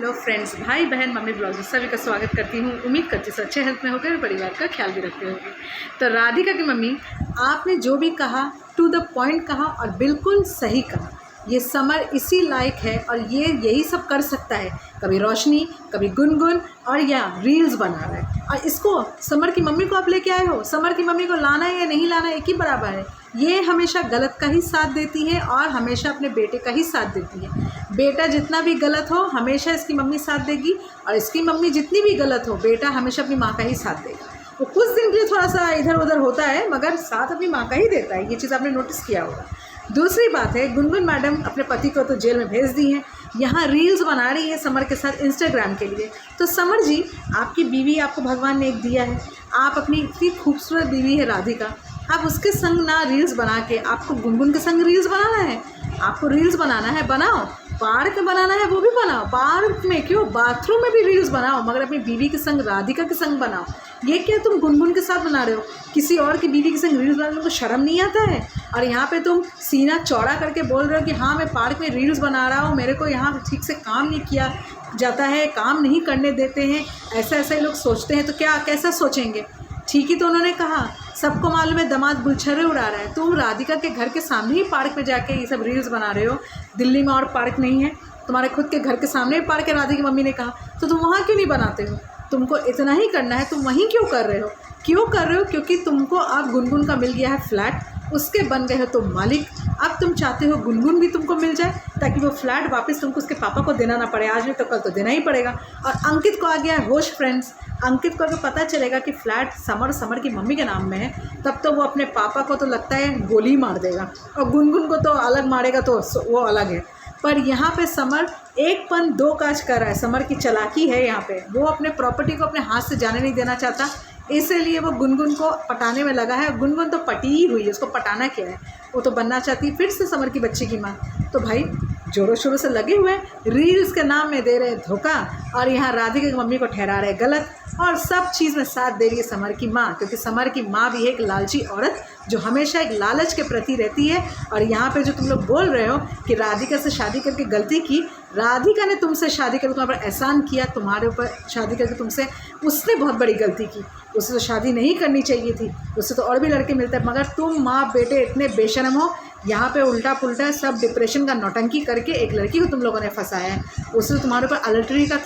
Hello friends, भाई बहन, mummy blog में सभी का स्वागत करती हूँ। उम्मीद करती हूँ अच्छे हेल्थ में होकर परिवार का ख्याल भी रखते होंगे। तो राधिका की मम्मी, आपने जो भी कहा टू द पॉइंट कहा और बिल्कुल सही कहा। ये समर इसी लायक है और ये यही सब कर सकता है, कभी रोशनी, कभी गुनगुन और या रील्स बना रहा है। और इसको समर की मम्मी को आप लेके आए हो, समर की मम्मी को लाना है या नहीं लाना एक ही बराबर है। ये हमेशा गलत का ही साथ देती है और हमेशा अपने बेटे का ही साथ देती है। बेटा जितना भी गलत हो हमेशा इसकी मम्मी साथ देगी और इसकी मम्मी जितनी भी गलत हो बेटा हमेशा अपनी माँ का ही साथ देगा। वो कुछ दिन के लिए थोड़ा सा इधर उधर होता है मगर साथ अपनी माँ का ही देता है। ये चीज़ आपने नोटिस किया होगा। दूसरी बात है, गुनगुन मैडम अपने पति को तो जेल में भेज दी हैं, यहाँ रील्स बना रही है समर के साथ इंस्टाग्राम के लिए। तो समर जी, आपकी बीवी आपको भगवान ने एक दिया है, आप अपनी इतनी खूबसूरत बीवी है राधिका, आप उसके संग ना रील्स बना के आपको गुनगुन के संग रील्स बनाना है। आपको रील्स बनाना है, बनाओ। पार्क में बनाना है वो भी बनाओ, पार्क में क्यों, बाथरूम में भी रील्स बनाओ, मगर अपनी बीवी के संग राधिका के संग बनाओ। ये क्या तुम गुनगुन के साथ बना रहे हो? किसी और की बीवी के संग रील्स बनाने को शर्म नहीं आता है? और यहाँ पे तुम सीना चौड़ा करके बोल रहे हो कि हाँ मैं पार्क में रील्स बना रहा हूँ, मेरे को यहाँ ठीक से काम नहीं किया जाता है, काम नहीं करने देते हैं, ऐसा ऐसा लोग सोचते हैं। तो क्या कैसा सोचेंगे? ठीक ही तो उन्होंने कहा, सबको मालूम है दामाद गुलछर्रे उड़ा रहा है। तुम राधिका के घर के सामने ही पार्क में जाके ये सब रील्स बना रहे हो। दिल्ली में और पार्क नहीं है, तुम्हारे खुद के घर के सामने ही पार्क है, राधिका की मम्मी ने कहा, तो तुम वहाँ क्यों नहीं बनाते हो? तुमको इतना ही करना है, तुम वहीं क्यों कर रहे हो? क्यों कर रहे हो? क्योंकि तुमको अब गुनगुन का मिल गया है फ्लैट, उसके बन गए हो तुम मालिक। अब तुम चाहते हो गुनगुन भी तुमको मिल जाए ताकि वो फ्लैट वापस तुमको उसके पापा को देना ना पड़े। आज नहीं तो कल तो देना ही पड़ेगा। और अंकित को आ गया है होश फ्रेंड्स। अंकित को अगर पता चलेगा कि फ्लैट समर की मम्मी के नाम में है, तब तो वो अपने पापा को तो लगता है गोली मार देगा और गुनगुन को तो अलग मारेगा, तो वो अलग है। पर यहाँ पे समर एक पन दो काज कर रहा है। समर की चालाकी है यहाँ पे, वो अपने प्रॉपर्टी को अपने हाथ से जाने नहीं देना चाहता, इसलिए वो गुनगुन को पटाने में लगा है। गुनगुन तो पटी ही हुई है, उसको पटाना क्या है, वो तो बनना चाहती है फिर से समर की बच्ची की माँ। तो भाई जोरों शोरों से लगे हुए हैं, रील्स के नाम में दे रहे हैं धोखा और यहाँ राधिका की मम्मी को ठहरा रहे गलत, और सब चीज़ में साथ दे रही है समर की माँ, क्योंकि समर की माँ भी है एक लालची औरत जो हमेशा एक लालच के प्रति रहती है। और यहाँ पे जो तुम लोग बोल रहे हो कि राधिका से शादी करके गलती की, राधिका ने तुमसे शादी करके तुम्हारे पर एहसान किया, तुम्हारे ऊपर शादी करके तुमसे, उसने बहुत बड़ी गलती की। उससे तो शादी नहीं करनी चाहिए थी, उससे तो और भी लड़के मिलते हैं, मगर तुम माँ बेटे इतने बेशर्म हो। यहाँ पे उल्टा पुल्टा सब डिप्रेशन का नौटंकी करके एक लड़की को तुम लोगों ने फंसाया है, उससे तुम्हारे ऊपर अडल्ट्री का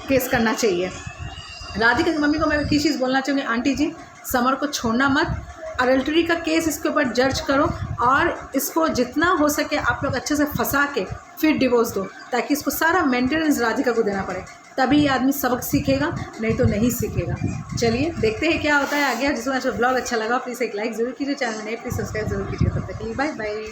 केस करना चाहिए। राधिका की मम्मी को मैं एक ही चीज़ बोलना चाहूँगी, आंटी जी समर को छोड़ना मत, अडल्ट्री का केस इसके ऊपर दर्ज करो और इसको जितना हो सके आप लोग अच्छे से फंसा के फिर डिवोर्स दो, ताकि इसको सारा मेंटेनेंस राधिका को देना पड़े, तभी ये आदमी सबक सीखेगा, नहीं तो नहीं सीखेगा। चलिए देखते हैं क्या होता है आगे। जिसको ब्लॉग अच्छा लगा प्लीज़ एक लाइक ज़रूर कीजिए, चैनल में प्लीज़ सब्सक्राइब जरूर कीजिए। तब तक के लिए बाय बाय।